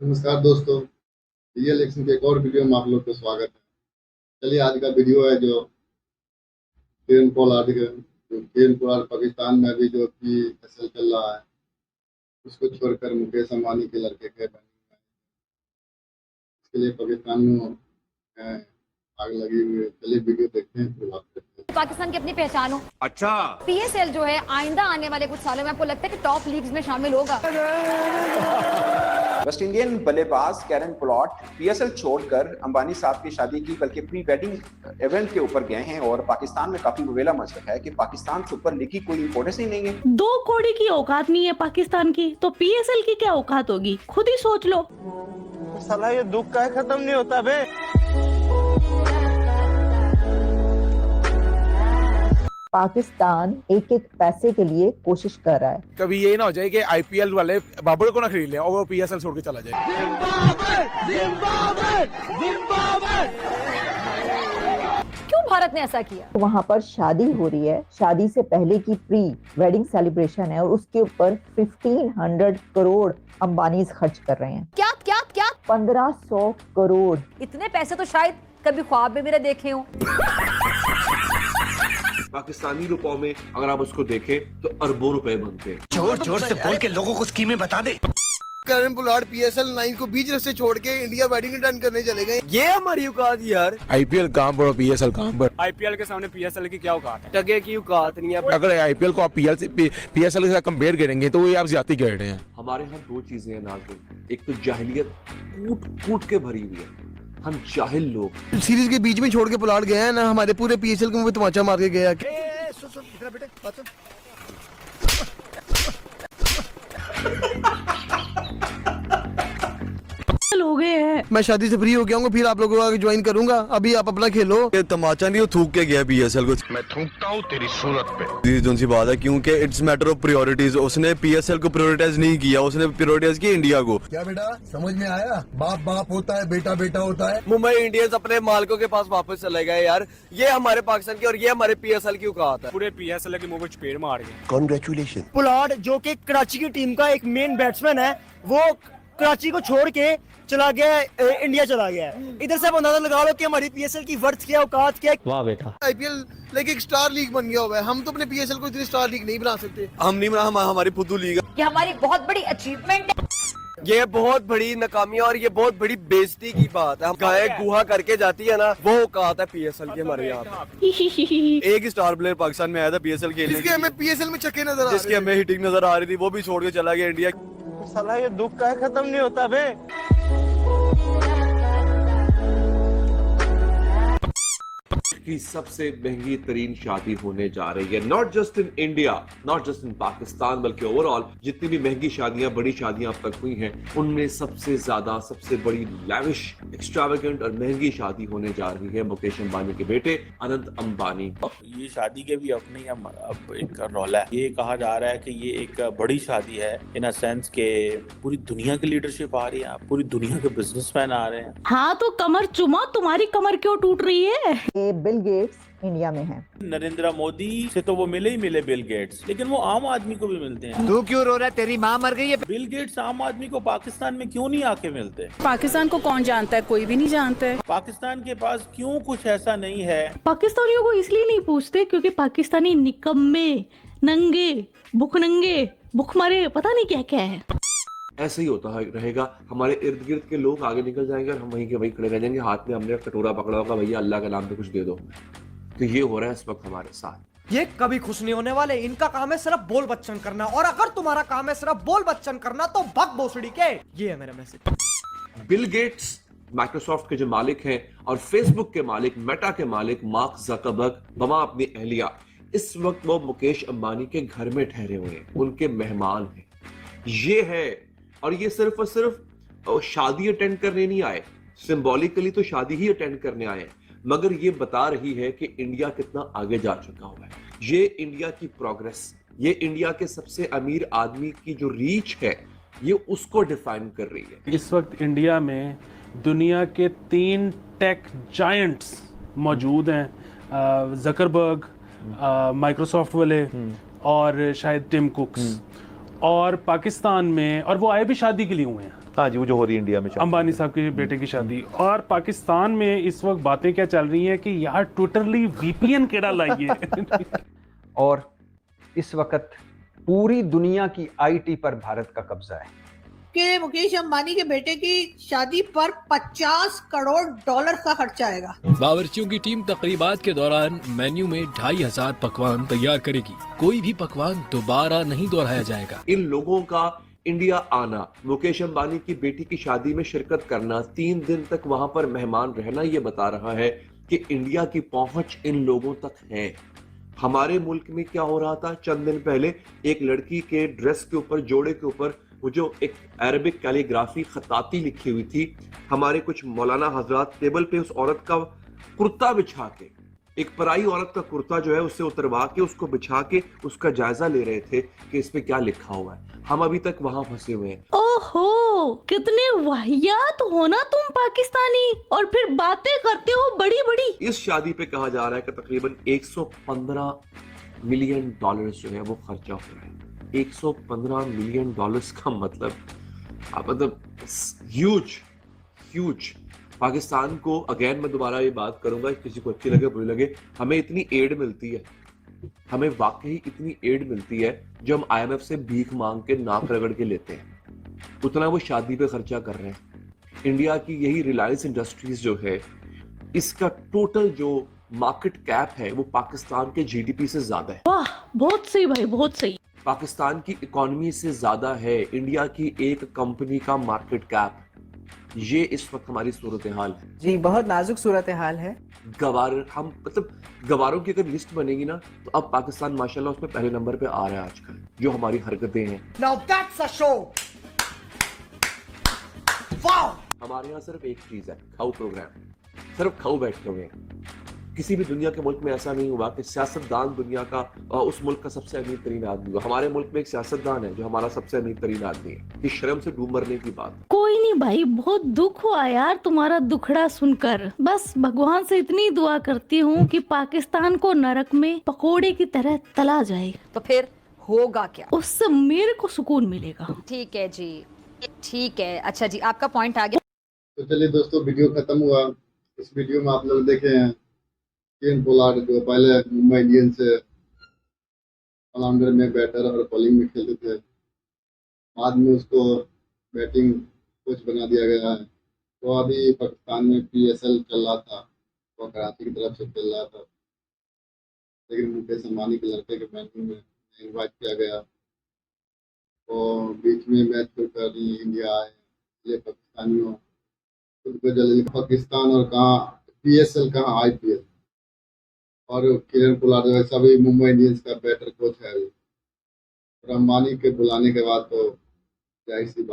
नमस्कार दोस्तों, real action के एक और वीडियो में आप लोग का स्वागत है। चलिए आज का वीडियो है जो किरण पोलार्ड का, जो किरण पोलार्ड पाकिस्तान में अभी जो PSL चल रहा है उसको छोड़कर मुकेश अंबानी के लड़के के बने। इसके लिए पाकिस्तान में आग लगी हुई है। चलिए वीडियो देखते हैं फिर बात करते हैं। पाकिस्तान की अपनी पहचान हो। अच्छा, PSL जो है आइंदा आने वाले कुछ सालों में आपको लगता है कि टॉप लीग्स में शामिल होगा? वेस्ट इंडियन बल्लेबाज कैरन पोलार्ड PSL छोड़कर अंबानी साहब की शादी की बल्कि प्री वेडिंग इवेंट के ऊपर गए हैं और पाकिस्तान में काफी बवेला मच रहा है कि पाकिस्तान सुपर लीग की कोई इंपॉर्टेंस ही नहीं है। 2 कौड़ी की औकात नहीं है पाकिस्तान की, तो PSL की क्या औकात होगी, खुद ही सोच लो। साला ये दुख का खत्म नहीं होता बे। पाकिस्तान एक एक पैसे के लिए कोशिश कर रहा है। कभी ये ना हो जाए कि IPL वाले बाबर को ना खरीद ले और वो PSL छोड़ के चला जाए। क्यों भारत ने ऐसा किया? वहाँ पर शादी हो रही है, शादी से पहले की प्री वेडिंग सेलिब्रेशन है और उसके ऊपर 1500 करोड़ अंबानी खर्च कर रहे हैं। क्या क्या क्या 1500 करोड़। इतने पैसे तो शायद कभी ख्वाब में मेरे देखे हो। पाकिस्तानी रुपयों में अगर आप उसको देखें तो अरबों रुपए बनते हैं। जोर जोर से बोल के लोगों को स्कीमें बता दे। कैरन पोलार्ड PSL 9 को बीच रास्ते छोड़ के इंडिया बैटिंग रिटर्न करने चले गए। ये हमारी औकात यार। IPL कहाँ पर PSL कहाँ पर? IPL के सामने PSL की क्या औकात है? टगे की औकात नहीं है। अगर IPL को आप PSL के साथ कंपेयर करेंगे तो ये आप ज्यादा कह रहे हैं। हमारे यहाँ दो चीजें हैं नाज़रीन, एक तो जाहिलियत कूट कूट के भरी हुई है। हम जाहिल लोग सीरीज के बीच में छोड़ के पोलार्ड गया है ना, हमारे पूरे PSL को तमाचा मार के गया। हो गए हैं। मैं शादी से फ्री हो गया हूँ, फिर आप लोगों को आगे ज्वाइन करूंगा। अभी आप अपना खेलो। ये तमाचा नहीं, वो थूक के गया PSL को। मैं थूकता हूँ तेरी सूरत पे। जो सी बात है, क्योंकि इट्स मैटर ऑफ प्रायोरिटीज। उसने PSL को प्रायोरिटाइज नहीं किया, उसने प्रायोरिटाइज किया इंडिया को। क्या बेटा समझ में आया? बाप बाप होता है, बेटा बेटा होता है। मुंबई इंडियंस अपने मालिकों के पास वापस चले गए यार। ये हमारे पाकिस्तान की और ये हमारे PSL की औकात है। पूरे PSL के मुंह पे चपेड़ मार गए। कांग्रेचुलेशन। पोलार्ड जो कि कराची की टीम का एक मेन बैट्समैन है, वो कराची को छोड़ के चला गया, इंडिया चला गया। इधर से आप अंदाजा लगा लो कि हमारी PSL की वर्थ क्या, औकात क्या। वाह बेटा, IPL लाइक एक स्टार लीग बन गया हुआ है। हम तो अपने PSL को इतनी स्टार लीग नहीं बना सकते। हम नहीं बना, हमारी फुद्दू लीग है। ये हमारी बहुत बड़ी अचीवमेंट है। ये बहुत बड़ी नाकामी और ये बहुत बड़ी बेइज्जती की बात है। हम गाय गुहा करके जाती है ना, वो औकात है PSL की हमारे यहाँ। एक ही स्टार प्लेयर पाकिस्तान में आया था PSL खेलने, जिसके हमें PSL में छक्के नजर आ रहे जिसकी हमें हिटिंग नजर आ रही थी, वो भी छोड़ के चला गया इंडिया। साला ये दुख का खत्म नहीं होता बे। की सबसे महंगी तरीन शादी होने जा रही है। Not just in India, not just in Pakistan, बल्कि ओवरऑल जितनी भी महंगी शादियां, बड़ी शादियां अब तक हुई हैं, उनमें सबसे ज्यादा, सबसे बड़ी लैविश, एक्स्ट्रावेगेंट और महंगी शादी होने जा रही है मुकेश अंबानी के बेटे अनंत अंबानी। ये शादी के भी अपने अब इनका रौला है। ये कहा जा रहा है कि ये एक बड़ी शादी है इन अ सेंस के पूरी दुनिया की लीडरशिप आ रही है, पूरी दुनिया के बिजनेसमैन आ रहे हैं। हाँ तो कमर चुमा, तुम्हारी कमर क्यों टूट रही है? बिल गेट्स इंडिया में है। नरेंद्र मोदी से तो वो मिले ही मिले बिल गेट्स, लेकिन वो आम आदमी को भी मिलते हैं। तू क्यों रो रहा है? तेरी माँ मर गई है। बिल गेट्स आम आदमी को पाकिस्तान में क्यों नहीं आके मिलते? पाकिस्तान को कौन जानता है? कोई भी नहीं जानता है। पाकिस्तान के पास क्यों कुछ ऐसा नहीं है? पाकिस्तानियों को इसलिए नहीं पूछते क्योंकि पाकिस्तानी निकम्मे, नंगे, भुखनंगे, भुखमरे, पता नहीं क्या क्या है। ऐसे ही होता रहेगा। हमारे इर्द गिर्द के लोग आगे निकल जाएंगे और हम वहीं के वहीं खड़े रह जाएंगे। हाथ में हमने कटोरा पकड़ा होगा, भैया अल्लाह के नाम पे कुछ दे दो। तो ये हो रहा है इस वक्त हमारे साथ। ये कभी खुश नहीं होने वाले। इनका काम है सिर्फ बोल बच्चन करना, और अगर तुम्हारा काम है सिर्फ बोल बच्चन करना तो भग भोसड़ी के। ये है मेरा मैसेज। बिल गेट्स माइक्रोसॉफ्ट के जो मालिक हैं और फेसबुक के मालिक, मेटा के मालिक मार्क ज़करबर्ग बमा अपनी अहलिया, इस वक्त वो मुकेश अंबानी के घर में ठहरे हुए हैं, उनके मेहमान हैं। ये है, और ये सिर्फ और सिर्फ शादी अटेंड करने नहीं आए, सिंबॉलिकली तो शादी ही अटेंड करने आए, मगर ये बता रही है कि इंडिया कितना आगे जा चुका हुआ है। ये इंडिया की प्रोग्रेस, ये इंडिया के सबसे अमीर आदमी की जो रीच है, ये उसको डिफाइन कर रही है। इस वक्त इंडिया में दुनिया के 3 टेक जायंट्स मौजूद हैं, ज़करबर्ग, माइक्रोसॉफ्ट वाले और शायद टिम कुक्स। और पाकिस्तान में, और वो आए भी शादी के लिए हुए हैं। हाँ जी, वो जो हो रही है इंडिया में अंबानी साहब के बेटे की शादी। और पाकिस्तान में इस वक्त बातें क्या चल रही हैं कि यार टोटली वीपीएन केड़ा लाइए। और इस वक्त पूरी दुनिया की आईटी पर भारत का कब्जा है कि मुकेश अंबानी के बेटे की शादी पर 50 करोड़ डॉलर का खर्चा आएगा। बावर्चियों की टीम तकरीबात के दौरान मेन्यू में 2500 पकवान तैयार करेगी। कोई भी पकवान दोबारा नहीं दोहराया जाएगा। इन लोगों का इंडिया आना, मुकेश अंबानी की बेटी की शादी में शिरकत करना, 3 दिन तक वहां पर मेहमान रहना, ये बता रहा है कि इंडिया की पहुंच इन लोगों तक है। हमारे मुल्क में क्या हो रहा था चंद दिन पहले, एक लड़की के ड्रेस के ऊपर, जोड़े के ऊपर वो जो एक अरबिक कैलीग्राफी खताती लिखी हुई थी, हमारे कुछ मौलाना हजरात टेबल पे उस औरत का कुर्ता बिछा के, एक पराई औरत का कुर्ता जो है उससे उतरवा के उसको बिछा के उसका जायजा ले रहे थे कि इस पे क्या लिखा हुआ है। हम अभी तक वहां फंसे हुए हैं। ओहो, कितने वाहियात हो ना तुम पाकिस्तानी, और फिर बातें करते हो बड़ी बड़ी। इस शादी पे कहा जा रहा है कि तकरीबन 115 मिलियन डॉलर्स जो है वो खर्चा हो रहा है। 115 मिलियन डॉलर्स का मतलब ह्यूज। पाकिस्तान को, अगेन मैं दोबारा ये बात करूंगा, किसी को अच्छी लगे बुरी लगे, हमें इतनी एड मिलती है, हमें वाकई इतनी एड मिलती है जो हम IMF से भीख मांग के नाक रगड़ के लेते हैं, उतना वो शादी पे खर्चा कर रहे हैं। इंडिया की यही रिलायंस इंडस्ट्रीज जो है, इसका टोटल जो मार्केट कैप है वो पाकिस्तान के GDP से ज्यादा है। वाह, बहुत सही भाई, बहुत सही। पाकिस्तान की इकोनॉमी से ज्यादा है इंडिया की एक कंपनी का मार्केट कैप। ये इस वक्त हमारी सूरत हाल है जी, बहुत नाजुक सूरत हाल है। गवारों की अगर लिस्ट बनेगी ना तो अब पाकिस्तान माशाल्लाह उसमें पहले नंबर पे आ रहा है आजकल, जो हमारी हरकतें हैं। Now that's a show. Wow. हमारे यहाँ सिर्फ एक चीज है, खाओ प्रोग्राम, सिर्फ खाओ बैठे हुए हैं। किसी भी दुनिया के मुल्क में ऐसा नहीं हुआ कि सियासतदान दुनिया का उस मुल्क का सबसे अमीर तरीन आदमी हुआ। हमारे मुल्क में एक सियासतदान है जो हमारा सबसे अमीर तरीन आदमी है। इस शर्म से डूब मरने की बात। कोई नहीं भाई, बहुत दुख हुआ यार तुम्हारा दुखड़ा सुनकर। बस भगवान से इतनी दुआ करती हूँ कि पाकिस्तान को नरक में पकोड़े की तरह तला जाए। तो फिर होगा क्या? उससे मेरे को सुकून मिलेगा। ठीक है जी, ठीक है। अच्छा जी, आपका पॉइंट आ गया। तो चलिए दोस्तों, वीडियो खत्म हुआ। इस वीडियो में आप लोग देखे हैं केन पोलार्ड, जो पहले मुंबई इंडियंस से ऑलराउंडर में बैटर और बॉलिंग में खेलते थे, बाद में उसको बैटिंग कोच बना दिया गया है। तो अभी पाकिस्तान में PSL चल रहा था, वो कराची की तरफ से खेल रहा था, लेकिन मुकेश अंबानी के लड़के के बैटिंग में इन्वाइट किया गया। तो बीच में मैच छोड़कर इंडिया आए, ये पाकिस्तानियों खुद को जलील, पाकिस्तान और कहाँ PSL कहाँ IPL। और किरण पोलार्ड जो है सभी मुंबई इंडियंस का बैटर कोच है। और अंबानी के बुलाने के बाद तो जाहिर सी बात